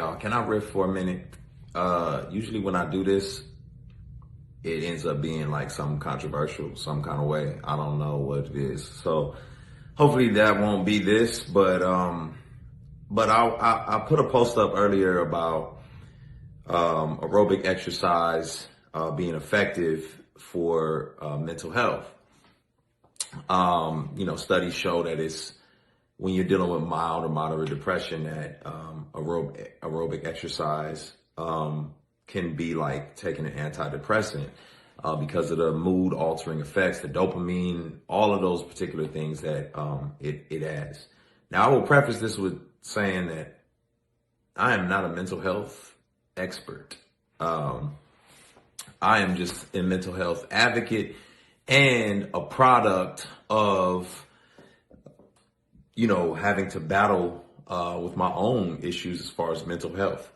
y'all. Can I riff for a minute? Usually when I do this, it ends up being like something controversial, some kind of way. I don't know what it is. So hopefully that won't be this, but I put a post up earlier about aerobic exercise being effective for mental health. Studies show that it's when you're dealing with mild or moderate depression that aerobic exercise can be like taking an antidepressant because of the mood altering effects, the dopamine, all of those particular things that it adds. Now, I will preface this with saying that I am not a mental health expert. I am just a mental health advocate and a product of, having to battle with my own issues as far as mental health.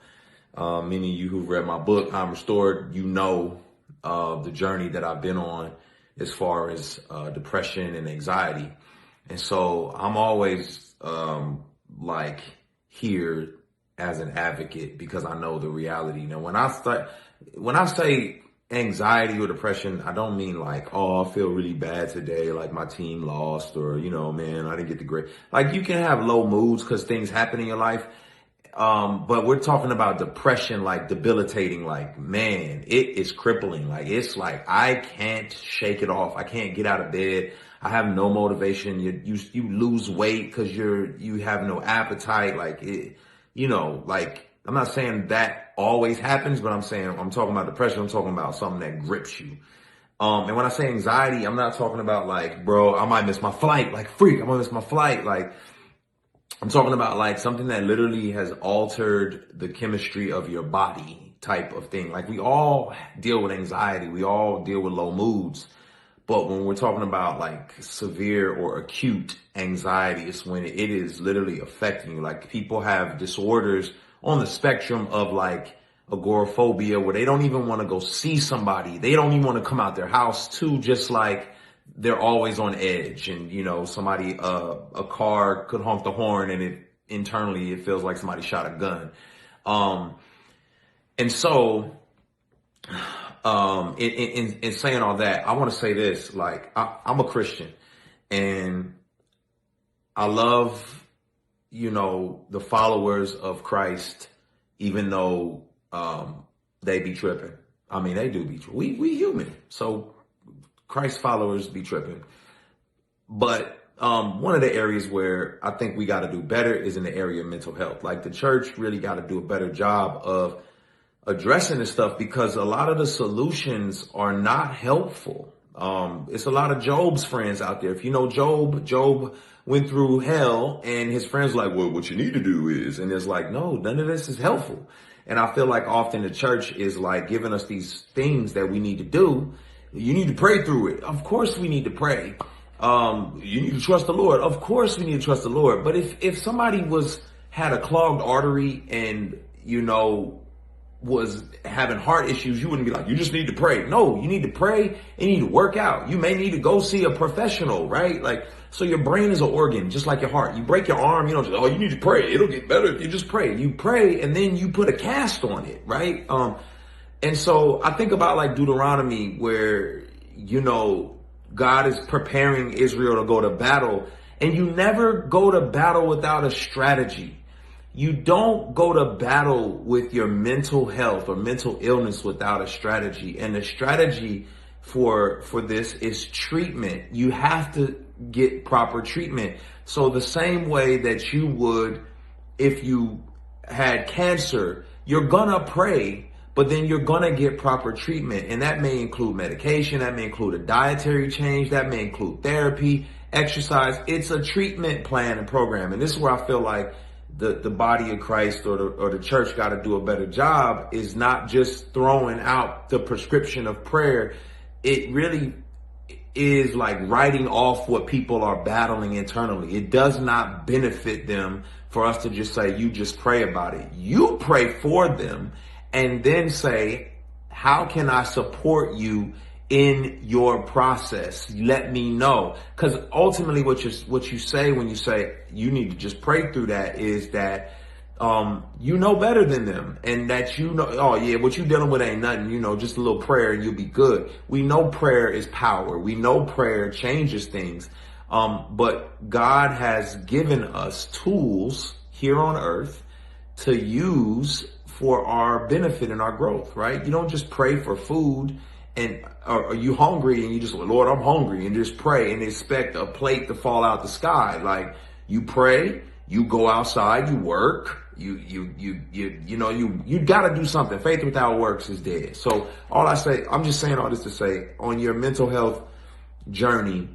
Many of you who've read my book, I'm Restored, the journey that I've been on as far as depression and anxiety. And so I'm always here as an advocate because I know the reality. Now, when I say anxiety or depression, I don't mean like, oh, I feel really bad today, like my team lost, or, man, I didn't get the grade. Like, you can have low moods because things happen in your life. But we're talking about depression, like debilitating, like, man, it is crippling. Like, it's like, I can't shake it off. I can't get out of bed. I have no motivation. You lose weight because you have no appetite. Like, I'm not saying that always happens, but I'm talking about depression. I'm talking about something that grips you. And when I say anxiety, I'm not talking about like, bro, I might miss my flight. Like, freak, I'm gonna miss my flight. Like, I'm talking about like something that literally has altered the chemistry of your body type of thing. Like, we all deal with anxiety. We all deal with low moods. But when we're talking about like severe or acute anxiety, it's when it is literally affecting you. Like, people have disorders on the spectrum of like agoraphobia where they don't even want to go see somebody. They don't even want to come out their house too, just like they're always on edge. And, somebody, a car could honk the horn and internally it feels like somebody shot a gun. In saying all that, I want to say this, like, I'm a Christian and I love, the followers of Christ, even though, they be tripping. I mean, they do be tripping. We human. So Christ followers be tripping. But, one of the areas where I think we got to do better is in the area of mental health. Like, the church really got to do a better job of addressing this stuff because a lot of the solutions are not helpful. It's a lot of Job's friends out there. If you know Job went through hell and his friends like, well, what you need to do is, and it's like, no, none of this is helpful. And I feel like often the church is like giving us these things that we need to do. You need to pray through it. Of course we need to pray. You need to trust the Lord. Of course we need to trust the Lord. But if somebody had a clogged artery and, was having heart issues, you wouldn't be like, you just need to pray. No, you need to pray and you need to work out. You may need to go see a professional, right? Like, so your brain is an organ, just like your heart. You break your arm, you need to pray. It'll get better if you just pray. You pray and then you put a cast on it, right? And so I think about like Deuteronomy where, God is preparing Israel to go to battle, and you never go to battle without a strategy. You don't go to battle with your mental health or mental illness without a strategy. And the strategy for this is treatment. You have to get proper treatment. So the same way that you would if you had cancer, you're gonna pray, but then you're gonna get proper treatment. And that may include medication, that may include a dietary change, that may include therapy, exercise. It's a treatment plan and program. And this is where I feel like the body of Christ or the church got to do a better job, is not just throwing out the prescription of prayer. It really is like writing off what people are battling internally. It does not benefit them for us to just say, you just pray about it. You pray for them and then say, how can I support you in your process? Let me know. Because ultimately what you say when you say you need to just pray through that is that you know better than them, and that you know, oh yeah, what you dealing with ain't nothing, you know, just a little prayer and you'll be good. We know prayer is power. We know prayer changes things. But God has given us tools here on earth to use for our benefit and our growth, right? You don't just pray for food and are you hungry and you just, Lord, I'm hungry, and just pray and expect a plate to fall out the sky. Like, you pray, you go outside, you work, you know, you got to do something. Faith without works is dead. So I'm just saying all this to say, on your mental health journey,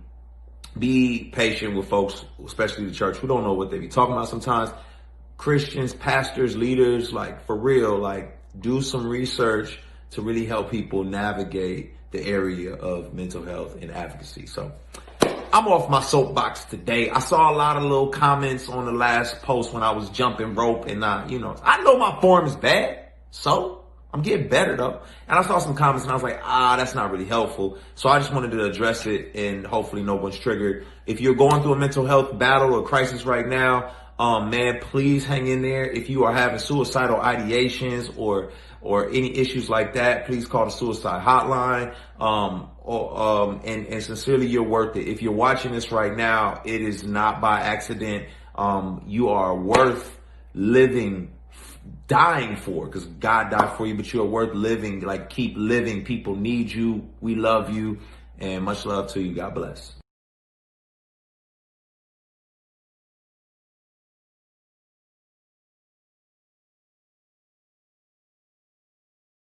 be patient with folks, especially the church, who don't know what they be talking about sometimes. Christians, pastors, leaders, like, for real, like, do some research to really help people navigate the area of mental health and advocacy. So I'm off my soapbox today. I saw a lot of little comments on the last post when I was jumping rope, and I know my form is bad, so I'm getting better though. And I saw some comments and I was like, that's not really helpful. So I just wanted to address it, and hopefully no one's triggered. If you're going through a mental health battle or crisis right now, man, please hang in there. If you are having suicidal ideations or any issues like that, please call the suicide hotline. And sincerely, you're worth it. If you're watching this right now, it is not by accident. You are worth living, dying for, because God died for you, but you are worth living. Like, keep living. People need you. We love you, and much love to you. God bless.